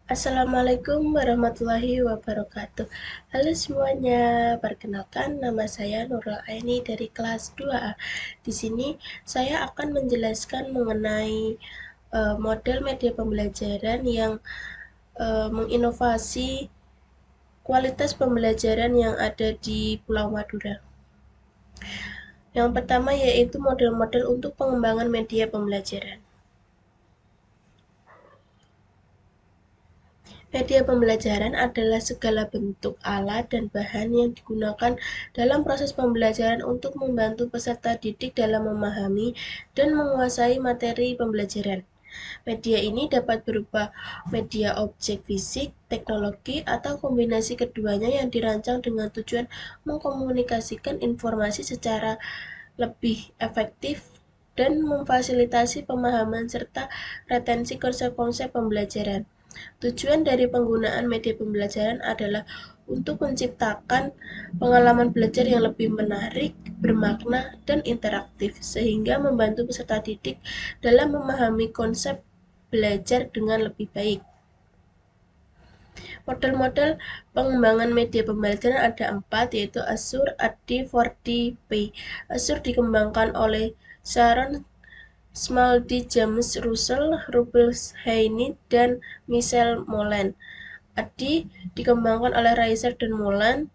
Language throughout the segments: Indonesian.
Assalamualaikum warahmatullahi wabarakatuh. Halo semuanya, perkenalkan nama saya Nurul Aini dari kelas 2A. Di sini saya akan menjelaskan mengenai model media pembelajaran yang menginovasi kualitas pembelajaran yang ada di Pulau Madura. Yang pertama yaitu model-model untuk pengembangan media pembelajaran. Media pembelajaran adalah segala bentuk alat dan bahan yang digunakan dalam proses pembelajaran untuk membantu peserta didik dalam memahami dan menguasai materi pembelajaran. Media ini dapat berupa media objek fisik, teknologi, atau kombinasi keduanya yang dirancang dengan tujuan mengkomunikasikan informasi secara lebih efektif dan memfasilitasi pemahaman serta retensi konsep-konsep pembelajaran. Tujuan dari penggunaan media pembelajaran adalah untuk menciptakan pengalaman belajar yang lebih menarik, bermakna, dan interaktif, sehingga membantu peserta didik dalam memahami konsep belajar dengan lebih baik. Model-model pengembangan media pembelajaran ada 4, yaitu Azure, AD, 4D, P. Azure dikembangkan oleh Sharon Smaldie, James Russell, Rubens Heine, dan Michel Moulin. AD dikembangkan oleh Reiser dan Moulin.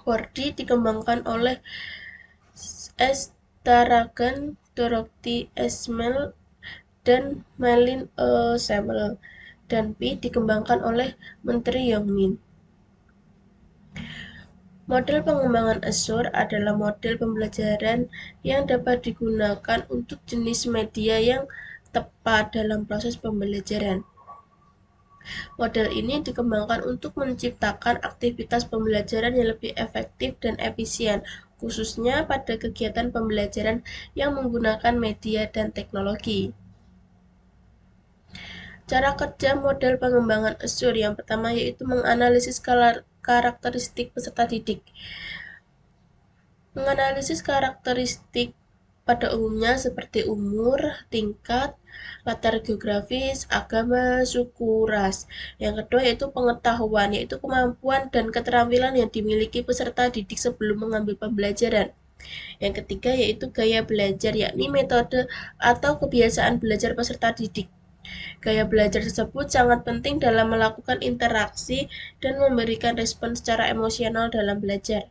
4D dikembangkan oleh S. Taragan, Dorothy Esmel, dan Malin Samuel. Dan P dikembangkan oleh Menteri Yongmin. Model pengembangan Azure adalah model pembelajaran yang dapat digunakan untuk jenis media yang tepat dalam proses pembelajaran. Model ini dikembangkan untuk menciptakan aktivitas pembelajaran yang lebih efektif dan efisien, khususnya pada kegiatan pembelajaran yang menggunakan media dan teknologi. Cara kerja model pengembangan Azure yang pertama yaitu menganalisis karakteristik peserta didik. Menganalisis karakteristik pada umumnya seperti umur, tingkat, latar geografis, agama, suku, ras. Yang kedua yaitu pengetahuan, yaitu kemampuan dan keterampilan yang dimiliki peserta didik sebelum mengambil pembelajaran. Yang ketiga yaitu gaya belajar, yakni metode atau kebiasaan belajar peserta didik. Gaya belajar tersebut sangat penting dalam melakukan interaksi dan memberikan respon secara emosional dalam belajar.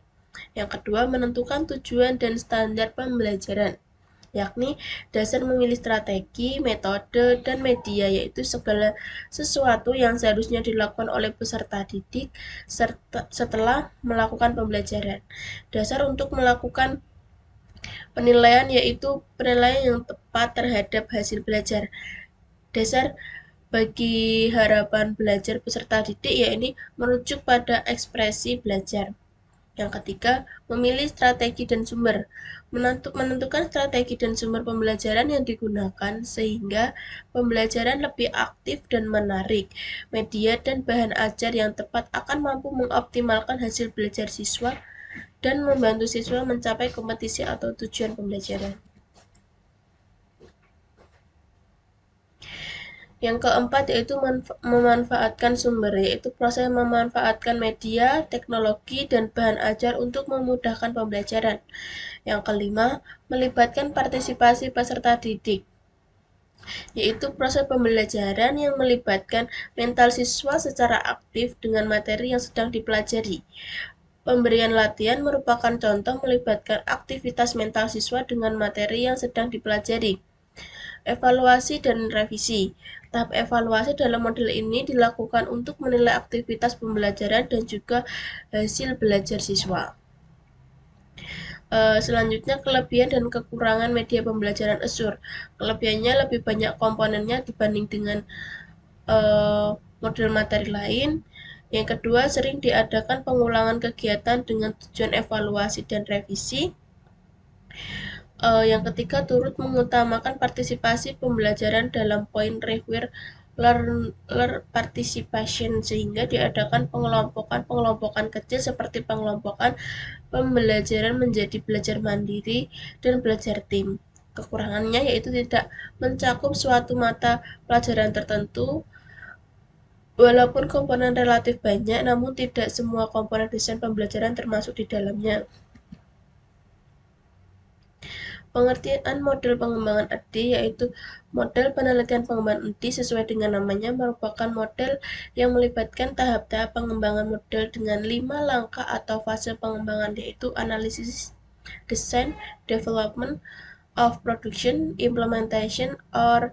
Yang kedua, menentukan tujuan dan standar pembelajaran, yakni dasar memilih strategi, metode, dan media, yaitu segala sesuatu yang seharusnya dilakukan oleh peserta didik setelah melakukan pembelajaran. Dasar untuk melakukan penilaian yaitu penilaian yang tepat terhadap hasil belajar. Dasar bagi harapan belajar peserta didik yakni merujuk pada ekspresi belajar. Yang ketiga, memilih strategi dan sumber. Menentukan strategi dan sumber pembelajaran yang digunakan sehingga pembelajaran lebih aktif dan menarik. Media dan bahan ajar yang tepat akan mampu mengoptimalkan hasil belajar siswa dan membantu siswa mencapai kompetisi atau tujuan pembelajaran. Yang keempat yaitu memanfaatkan sumber, yaitu proses memanfaatkan media, teknologi, dan bahan ajar untuk memudahkan pembelajaran. Yang kelima, melibatkan partisipasi peserta didik, yaitu proses pembelajaran yang melibatkan mental siswa secara aktif dengan materi yang sedang dipelajari. Pemberian latihan merupakan contoh melibatkan aktivitas mental siswa dengan materi yang sedang dipelajari. Evaluasi dan revisi. Tahap evaluasi dalam model ini dilakukan untuk menilai aktivitas pembelajaran dan juga hasil belajar siswa. Selanjutnya, kelebihan dan kekurangan media pembelajaran Azure. Kelebihannya lebih banyak komponennya dibanding dengan model materi lain. Yang kedua, sering diadakan pengulangan kegiatan dengan tujuan evaluasi dan revisi. Yang ketiga, turut mengutamakan partisipasi pembelajaran dalam point review learner participation, sehingga diadakan pengelompokan kecil seperti pengelompokan pembelajaran menjadi belajar mandiri dan belajar tim. Kekurangannya yaitu tidak mencakup suatu mata pelajaran tertentu, Walaupun komponen relatif banyak, namun tidak semua komponen desain pembelajaran termasuk di dalamnya. Pengertian model pengembangan EDI yaitu model penelitian pengembangan EDI sesuai dengan namanya merupakan model yang melibatkan tahap-tahap pengembangan model dengan 5 langkah atau fase pengembangan yaitu analisis, design, development, of production, implementation, or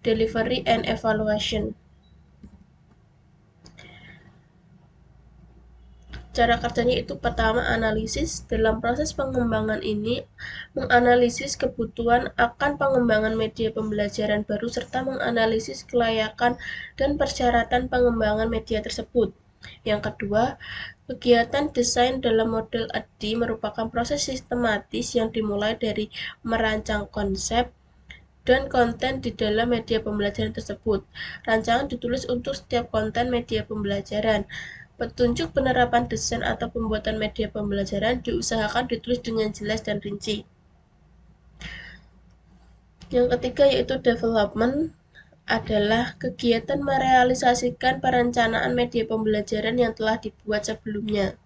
delivery, and evaluation. Cara kerjanya itu pertama analisis. Dalam proses pengembangan ini menganalisis kebutuhan akan pengembangan media pembelajaran baru serta menganalisis kelayakan dan persyaratan pengembangan media tersebut. Yang kedua, kegiatan desain dalam model EDI merupakan proses sistematis yang dimulai dari merancang konsep dan konten di dalam media pembelajaran tersebut. Rancangan ditulis untuk setiap konten media pembelajaran. Petunjuk penerapan desain atau pembuatan media pembelajaran diusahakan ditulis dengan jelas dan rinci. Yang ketiga yaitu development adalah kegiatan merealisasikan perencanaan media pembelajaran yang telah dibuat sebelumnya.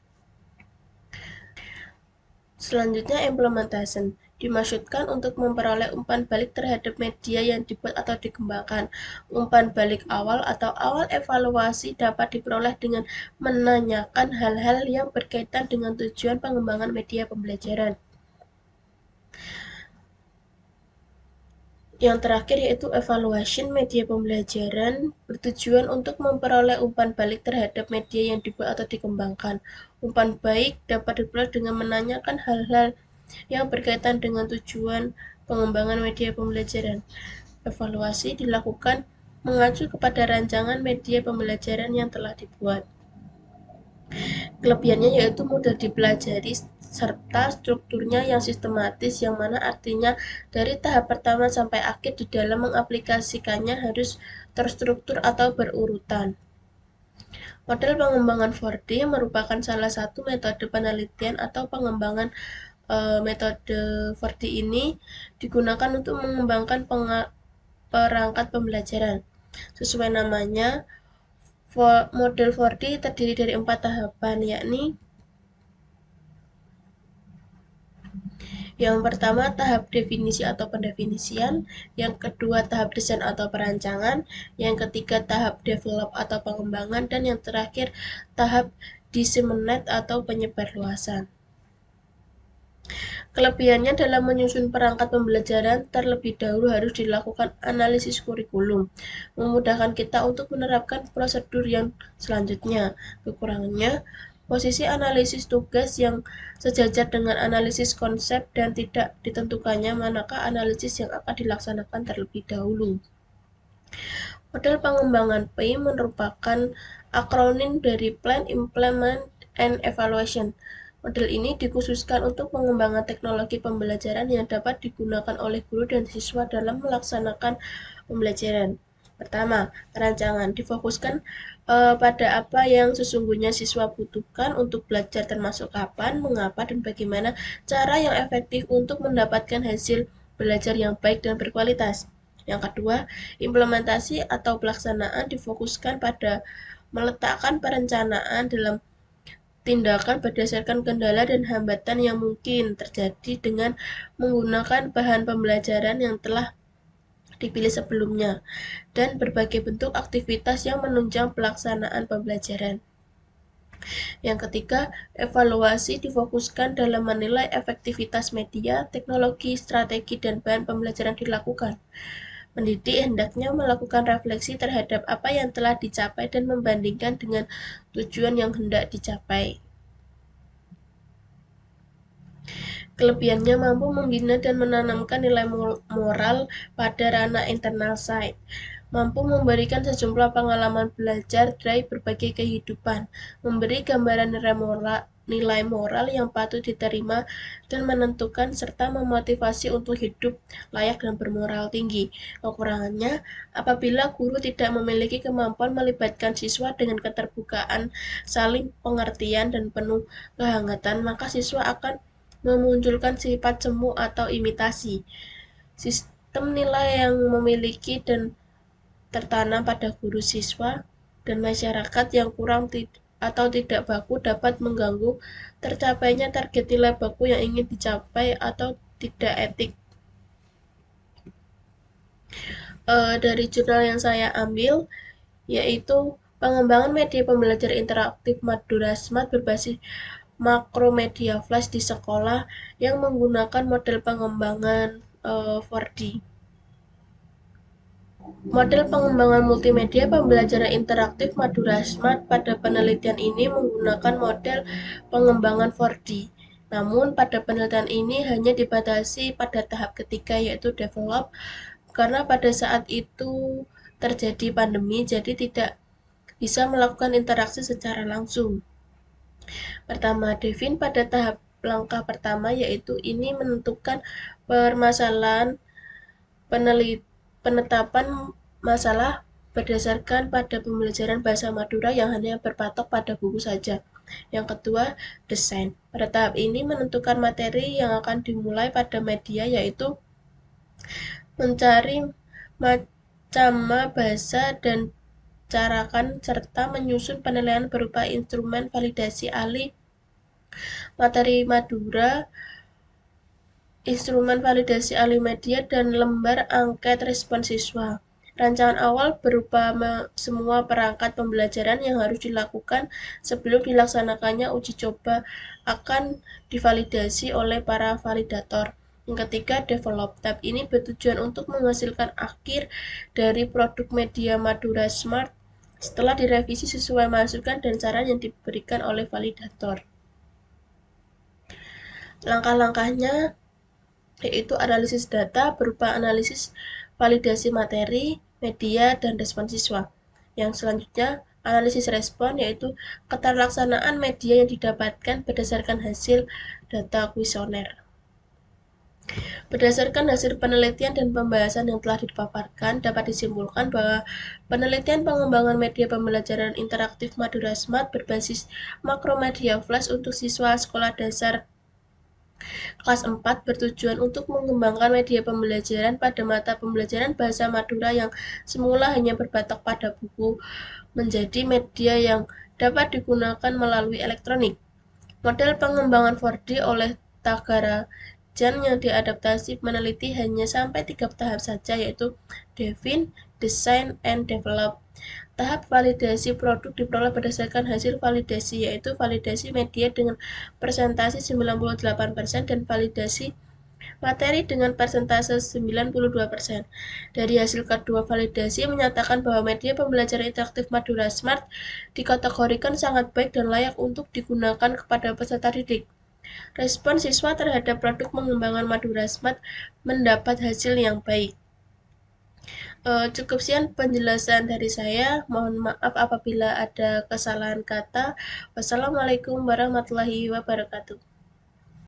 Selanjutnya implementation dimaksudkan untuk memperoleh umpan balik terhadap media yang dibuat atau dikembangkan. Umpan balik awal atau awal evaluasi dapat diperoleh dengan menanyakan hal-hal yang berkaitan dengan tujuan pengembangan media pembelajaran. Yang terakhir yaitu evaluation media pembelajaran bertujuan untuk memperoleh umpan balik terhadap media yang dibuat atau dikembangkan. Umpan baik dapat diperoleh dengan menanyakan hal-hal yang berkaitan dengan tujuan pengembangan media pembelajaran. Evaluasi dilakukan mengacu kepada rancangan media pembelajaran yang telah dibuat. Kelebihannya yaitu mudah dipelajari serta strukturnya yang sistematis, yang mana artinya dari tahap pertama sampai akhir di dalam mengaplikasikannya harus terstruktur atau berurutan. Model pengembangan 4D merupakan salah satu metode penelitian atau pengembangan. Metode 4D ini digunakan untuk mengembangkan perangkat pembelajaran. Sesuai namanya, model 4D terdiri dari 4 tahapan, yakni yang pertama tahap definisi atau pendefinisian, yang kedua tahap desain atau perancangan, yang ketiga tahap develop atau pengembangan, dan yang terakhir tahap disseminate atau penyebarluasan. Kelebihannya dalam menyusun perangkat pembelajaran terlebih dahulu harus dilakukan analisis kurikulum, memudahkan kita untuk menerapkan prosedur yang selanjutnya. Kekurangannya, posisi analisis tugas yang sejajar dengan analisis konsep dan tidak ditentukannya manakah analisis yang akan dilaksanakan terlebih dahulu. Model pengembangan PI merupakan akronim dari Plan, Implement, and Evaluation. Model ini dikhususkan untuk pengembangan teknologi pembelajaran yang dapat digunakan oleh guru dan siswa dalam melaksanakan pembelajaran. Pertama, perancangan difokuskan pada apa yang sesungguhnya siswa butuhkan untuk belajar, termasuk kapan, mengapa, dan bagaimana cara yang efektif untuk mendapatkan hasil belajar yang baik dan berkualitas. Yang kedua, implementasi atau pelaksanaan difokuskan pada meletakkan perencanaan dalam tindakan berdasarkan kendala dan hambatan yang mungkin terjadi dengan menggunakan bahan pembelajaran yang telah dipilih sebelumnya dan berbagai bentuk aktivitas yang menunjang pelaksanaan pembelajaran. Yang ketiga, evaluasi difokuskan dalam menilai efektivitas media, teknologi, strategi, dan bahan pembelajaran dilakukan. Pendidik hendaknya melakukan refleksi terhadap apa yang telah dicapai dan membandingkan dengan tujuan yang hendak dicapai. Kelebihannya mampu membina dan menanamkan nilai moral pada ranah internal site, mampu memberikan sejumlah pengalaman belajar dari berbagai kehidupan, memberi gambaran nilai moral yang patut diterima dan menentukan serta memotivasi untuk hidup layak dan bermoral tinggi. Kekurangannya, apabila guru tidak memiliki kemampuan melibatkan siswa dengan keterbukaan, saling pengertian, dan penuh kehangatan, maka siswa akan memunculkan sifat semu atau imitasi. Sistem nilai yang memiliki dan tertanam pada guru siswa dan masyarakat yang kurang atau tidak baku dapat mengganggu tercapainya target nilai baku yang ingin dicapai atau tidak etik. Dari jurnal yang saya ambil, yaitu pengembangan media pembelajaran interaktif Madura Smart berbasis makromedia flash di sekolah yang menggunakan model pengembangan 4D. Model pengembangan multimedia pembelajaran interaktif Madura Smart pada penelitian ini menggunakan model pengembangan 4D. Namun, pada penelitian ini hanya dibatasi pada tahap ketiga, yaitu develop, karena pada saat itu terjadi pandemi, jadi tidak bisa melakukan interaksi secara langsung. Pertama, Devin pada tahap langkah pertama, yaitu ini menentukan permasalahan penetapan masalah berdasarkan pada pembelajaran bahasa Madura yang hanya berpatok pada buku saja. Yang kedua, desain. Pada tahap ini menentukan materi yang akan dimulai pada media, yaitu mencari macama bahasa dan carakan serta menyusun penilaian berupa instrumen validasi ahli materi Madura, instrumen validasi ahli media, dan lembar angket respon siswa. Rancangan awal berupa semua perangkat pembelajaran yang harus dilakukan sebelum dilaksanakannya uji coba akan divalidasi oleh para validator. Yang ketiga, develop. Tahap ini bertujuan untuk menghasilkan akhir dari produk media Madura Smart setelah direvisi sesuai masukan dan saran yang diberikan oleh validator. Langkah-langkahnya yaitu analisis data berupa analisis validasi materi, media, dan respon siswa. Yang selanjutnya, analisis respon yaitu keterlaksanaan media yang didapatkan berdasarkan hasil data kuesioner. Berdasarkan hasil penelitian dan pembahasan yang telah dipaparkan, dapat disimpulkan bahwa penelitian pengembangan media pembelajaran interaktif Madura Smart berbasis makromedia flash untuk siswa sekolah dasar kelas 4 bertujuan untuk mengembangkan media pembelajaran pada mata pembelajaran bahasa Madura yang semula hanya berbatok pada buku menjadi media yang dapat digunakan melalui elektronik. Model pengembangan 4D oleh Tagarajan yang diadaptasi meneliti hanya sampai 3 tahap saja, yaitu Define, Design, and Develop. Tahap validasi produk diperoleh berdasarkan hasil validasi, yaitu validasi media dengan persentase 98% dan validasi materi dengan persentase 92%. Dari hasil kedua validasi menyatakan bahwa media pembelajaran interaktif Madura Smart dikategorikan sangat baik dan layak untuk digunakan kepada peserta didik. Respon siswa terhadap produk pengembangan Madura Smart mendapat hasil yang baik. Cukup sekian penjelasan dari saya. Mohon maaf apabila ada kesalahan kata. Wassalamualaikum warahmatullahi wabarakatuh.